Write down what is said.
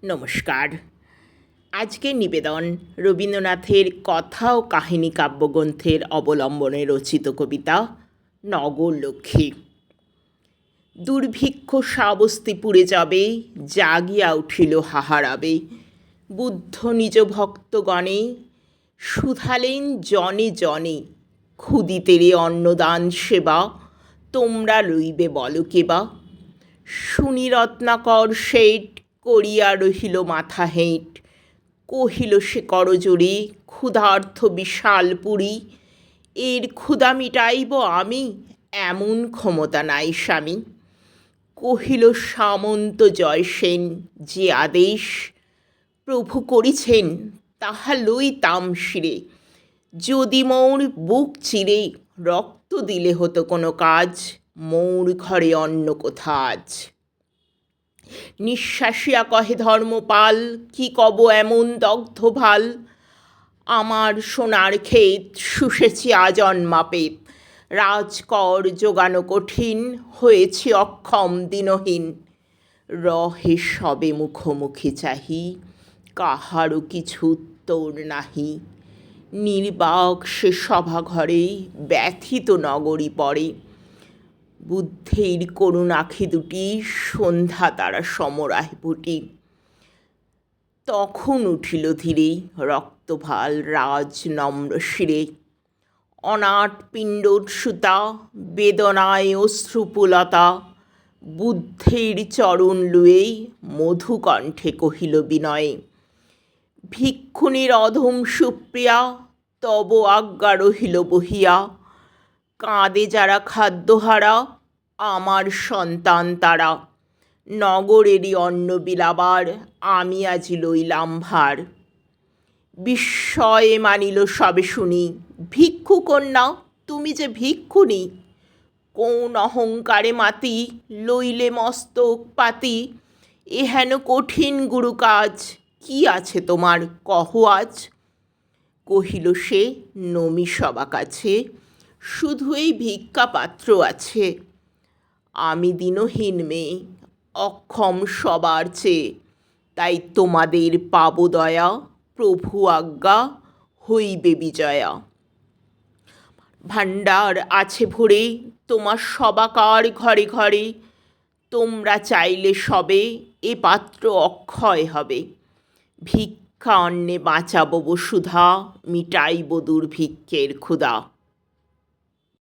নমস্কার। আজকের নিবেদন রবীন্দ্রনাথের কথা ও কাহিনী কাব্যগ্রন্থের অবলম্বনে রচিত কবিতা নগরলক্ষ্মী। দুর্ভিক্ষ শ্রাবস্তি পুড়ে যাবে, জাগিয়া উঠিল হাহারাবে। বুদ্ধ নিজ ভক্তগণে শুধালেন জনে জনে, ক্ষুদিতেরে অন্নদান সেবা তোমরা লইবে বলো কেবা। শুনি রত্নাকর শেঠ করিয়া রহিল মাথা হেঁট, কহিল সে করজোড়ে ক্ষুধার্থ বিশাল পুরী। এর ক্ষুধা মিটাইব আমি, এমন ক্ষমতা নাই স্বামী। কহিল সামন্ত জয়সেন যে আদেশ প্রভু করিছেন, তাহা লইতাম শিরে। যদি মোর বুক চিরে রক্ত দিলে হতো কোনো কাজ, মোর ঘরে অন্য কোথা আজ। নিঃশ্বাসিয়া কহে ধর্মপাল, কি কব এমন দগ্ধ ভাল। আমার সোনার ক্ষেত শুষেছি আজন্মা পেত, রাজকর যোগানো কঠিন হয়েছি অক্ষম দিনহীন। রহে সবে মুখোমুখি চাহি, কাহারও কিছু উত্তর নাহি। নির্বাক সে সভাঘরে ব্যথিত নগরী পড়ে, বুদ্ধের করুণ আখি দুটি সন্ধ্যা তারা সমরাহে ফুটি। তখন উঠিল ধীরে রক্তভাল রাজ নম্র শিরে, অনাট পিণ্ডোৎসুতা বেদনায় অশ্রুপুলতা। বুদ্ধের চরণ লুয়ে মধুকণ্ঠে কহিল বিনয়ে, ভিক্ষুণীর অধম সুপ্রিয়া তব আজ্ঞা রহিল বহিয়া। কাঁদে যারা খাদ্যহারা আমার সন্তান তারা, নগরেরই অন্ন বিলাবার আমি আজি লইলাম ভার। বিস্ময়ে মানিল সবে শুনি, ভিক্ষু কন্যা তুমি যে ভিক্ষুণী। কোন অহংকারে মাতি লইলে মস্তক পাতি, এহেন কঠিন গুরু কাজ কি আছে তোমার কহ আজ। কহিল সে নমি সবা কাছে, শুধু এই ভিক্ষা পাত্র আছে। আমি দিনহীন মেয়ে অক্ষম সবার চেয়ে, তাই তোমাদের পাব দয়া প্রভু আজ্ঞা হইবে বিজয়া। ভাণ্ডার আছে ভরে তোমার সবাকার ঘরে ঘরে, তোমরা চাইলে সবে এ পাত্র অক্ষয় হবে। ভিক্ষা অন্নে বাঁচাবো বসুধা, মিটাইব দুর্ভিক্ষের ক্ষুধা।